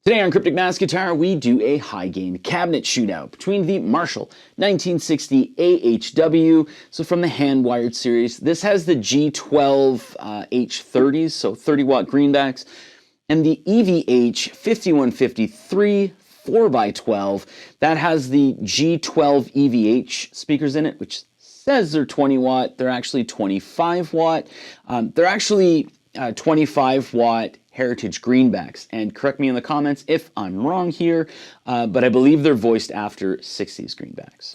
Today on Cryptic Mass Guitar, we do a high-gain cabinet shootout between the Marshall 1960 AHW, so from the hand-wired series. This has the G12 H30s, so 30-watt greenbacks, and the EVH 5150iii 4x12 that has the G12 EVH speakers in it, which says they're 20 watt. They're actually 25 watt. They're actually 25 watt Heritage greenbacks, and correct me in the comments if I'm wrong here, but I believe they're voiced after 60s greenbacks.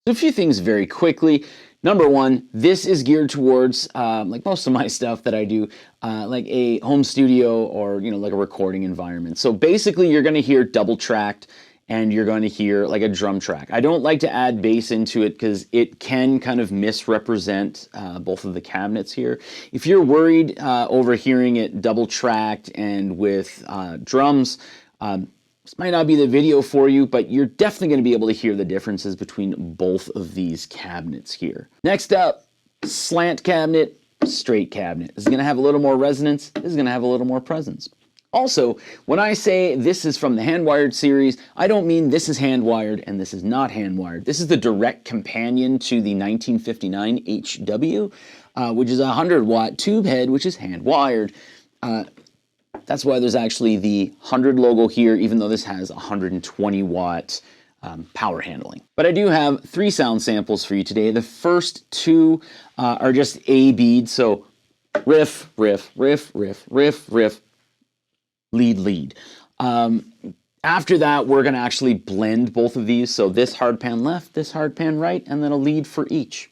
A few things very quickly. Number one, this is geared towards, like most of my stuff that I do, like a home studio or, like a recording environment. So basically you're gonna hear double tracked and you're going to hear like a drum track. I don't like to add bass into it because it can kind of misrepresent both of the cabinets here. If you're worried over hearing it double tracked and with drums, this might not be the video for you, but you're definitely going to be able to hear the differences between both of these cabinets here. Next up, slant cabinet, straight cabinet. This is going to have a little more resonance. This is going to have a little more presence. Also, when I say this is from the hand-wired series, I don't mean this is hand-wired and this is not hand-wired. This is the direct companion to the 1959 HW, which is a 100-watt tube head, which is hand-wired. That's why there's actually the 100 logo here, even though this has 120-watt power handling. But I do have 3 sound samples for you today. The first 2 are just A bead, so riff, riff, riff, riff, riff, riff, lead, lead. After that, we're going to actually blend both of these. So this hard pan left, this hard pan right, and then a lead for each.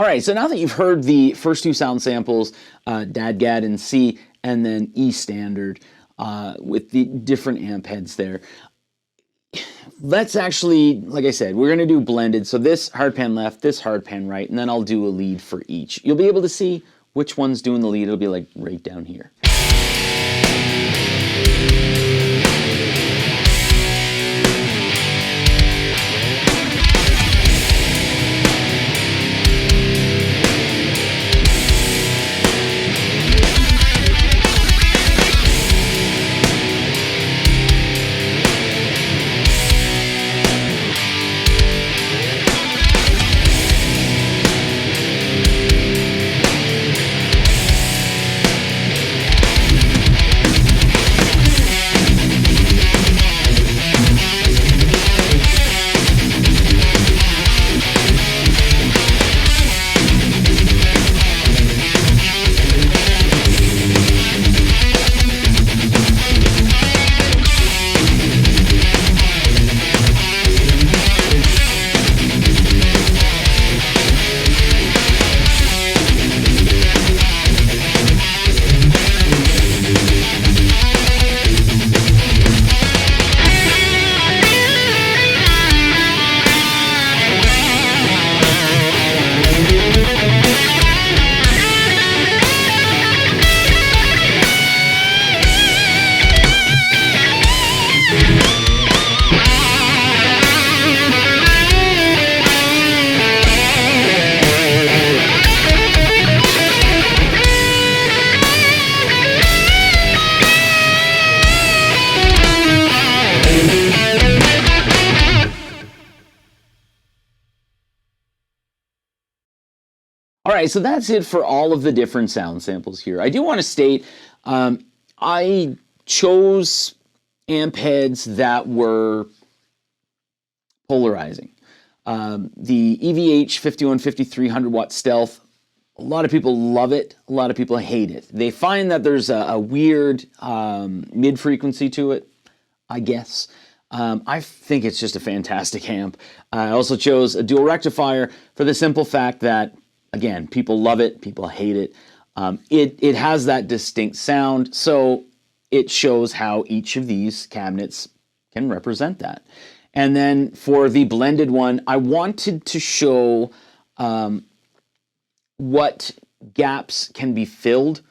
All right, so now that you've heard the first two sound samples, DADGAD and C, and then E standard with the different amp heads there, let's actually, like I said, we're going to do blended. So this hard pan left, this hard pan right, and then I'll do a lead for each. You'll be able to see which one's doing the lead. It'll be like right down here. All right, so that's it for all of the different sound samples here. I do want to state I chose amp heads that were polarizing. The EVH 5150 300-watt Stealth, a lot of people love it, a lot of people hate it. They find that there's a weird mid-frequency to it, I guess. I think it's just a fantastic amp. I also chose a dual rectifier for the simple fact that, again, people love it, people hate it. It has that distinct sound, so it shows how each of these cabinets can represent that. And then for the blended one, I wanted to show what gaps can be filled.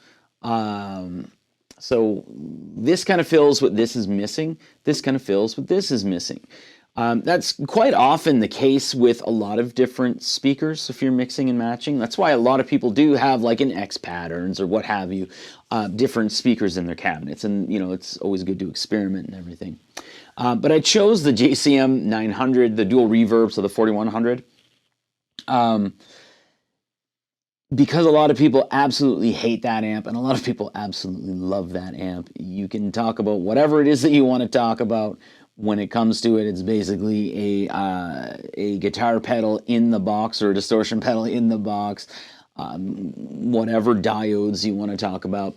So this kind of fills what this is missing. This kind of fills what this is missing. That's quite often the case with a lot of different speakers if you're mixing and matching. That's why a lot of people do have like an X patterns or what have you, different speakers in their cabinets. And, you know, it's always good to experiment and everything. But I chose the JCM 900, the dual reverb, so the 4100. Because a lot of people absolutely hate that amp and a lot of people absolutely love that amp. You can talk about whatever it is that you want to talk about. When it comes to it, it's basically a guitar pedal in the box or a distortion pedal in the box, whatever diodes you want to talk about.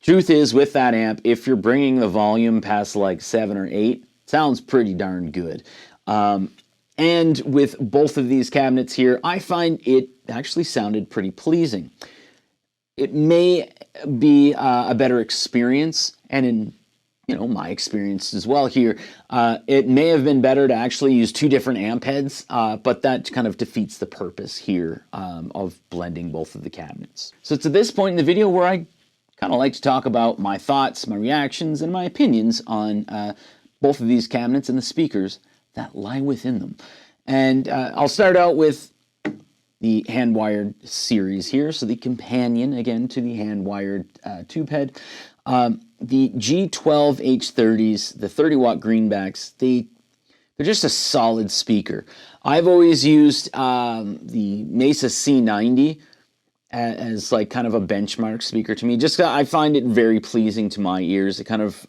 Truth is, with that amp, if you're bringing the volume past like 7 or 8, it sounds pretty darn good. And with both of these cabinets here, I find it actually sounded pretty pleasing. It may be a better experience, and in my experience as well here, it may have been better to actually use two different amp heads, but that kind of defeats the purpose here of blending both of the cabinets. So it's at this point in the video where I kind of like to talk about my thoughts, my reactions, and my opinions on both of these cabinets and the speakers that lie within them. And I'll start out with the hand-wired series here. So the companion, again, to the hand-wired tube head. The G12H30s, the 30-watt greenbacks, they're just a solid speaker. I've always used the Mesa C90 as like kind of a benchmark speaker to me. Just I find it very pleasing to my ears. It kind of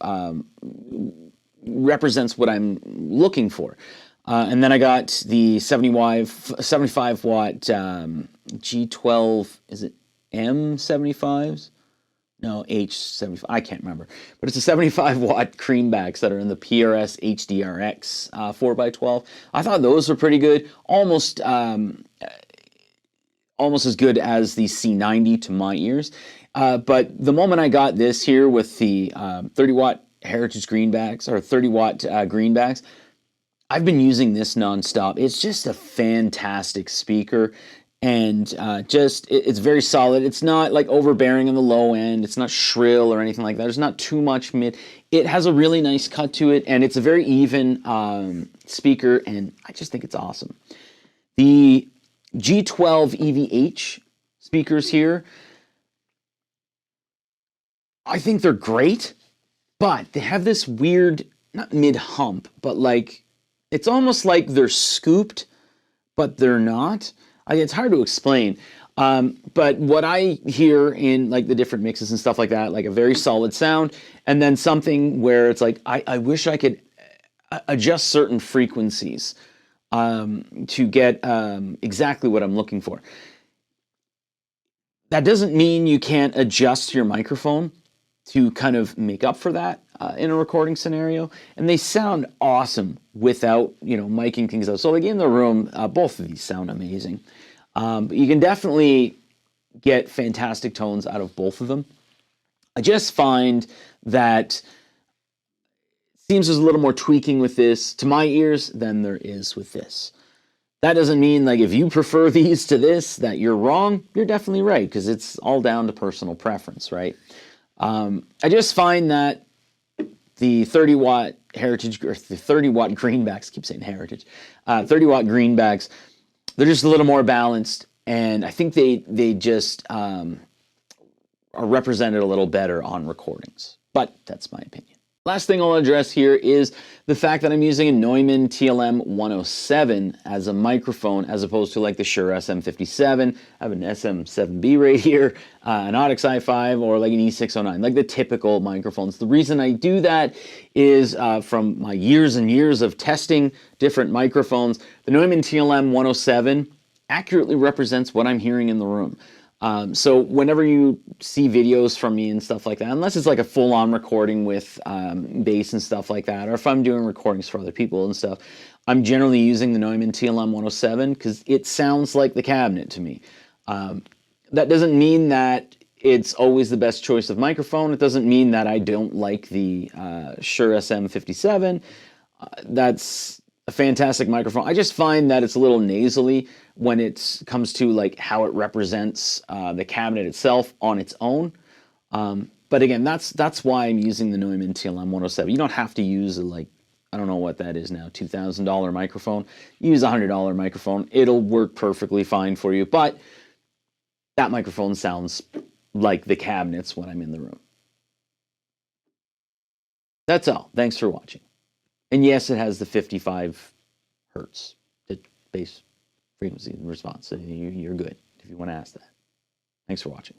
represents what I'm looking for. And then I got the 75-watt G12, is it M75s? No, H75, I can't remember. But it's a 75-watt greenbacks that are in the PRS HDRX 4x12. I thought those were pretty good. Almost almost as good as the C90 to my ears. But the moment I got this here with the 30-watt Heritage greenbacks, or 30-watt greenbacks, I've been using this nonstop. It's just a fantastic speaker, and it's very solid. It's not like overbearing on the low end. It's not shrill or anything like that. There's not too much mid. It has a really nice cut to it, and it's a very even speaker, and I just think it's awesome. The G12 EVH speakers here, I think they're great, but they have this weird, not mid-hump, but like, it's almost like they're scooped, but they're not. It's hard to explain. But what I hear in like the different mixes and stuff like that, like a very solid sound, and then something where it's like, I wish I could adjust certain frequencies to get exactly what I'm looking for. That doesn't mean you can't adjust your microphone to kind of make up for that in a recording scenario, and they sound awesome without, you know, miking things up. So like in the room, both of these sound amazing. But you can definitely get fantastic tones out of both of them. I just find that it seems there's a little more tweaking with this to my ears than there is with this. That doesn't mean like if you prefer these to this that you're wrong. You're definitely right, because it's all down to personal preference, right? I just find that the 30-watt Heritage, or the 30-watt greenbacks, I keep saying Heritage, 30-watt greenbacks, they're just a little more balanced, and I think they just are represented a little better on recordings. But that's my opinion. Last thing I'll address here is the fact that I'm using a Neumann TLM 107 as a microphone, as opposed to like the Shure SM57. I have an SM7B right here, an Audix i5, or like an E609, like the typical microphones. The reason I do that is from my years and years of testing different microphones, the Neumann TLM 107 accurately represents what I'm hearing in the room. So whenever you see videos from me and stuff like that, unless it's like a full-on recording with bass and stuff like that, or if I'm doing recordings for other people and stuff, I'm generally using the Neumann TLM 107 because it sounds like the cabinet to me. That doesn't mean that it's always the best choice of microphone. It doesn't mean that I don't like the Shure SM57. That's a fantastic microphone. I just find that it's a little nasally when it comes to like how it represents the cabinet itself on its own. But again, that's why I'm using the Neumann TLM 107. You don't have to use like, I don't know what that is now, $2,000 microphone. Use a $100 microphone. It'll work perfectly fine for you. But that microphone sounds like the cabinets when I'm in the room. That's all. Thanks for watching. And yes, it has the 55 hertz bass frequency response. So you're good if you want to ask that. Thanks for watching.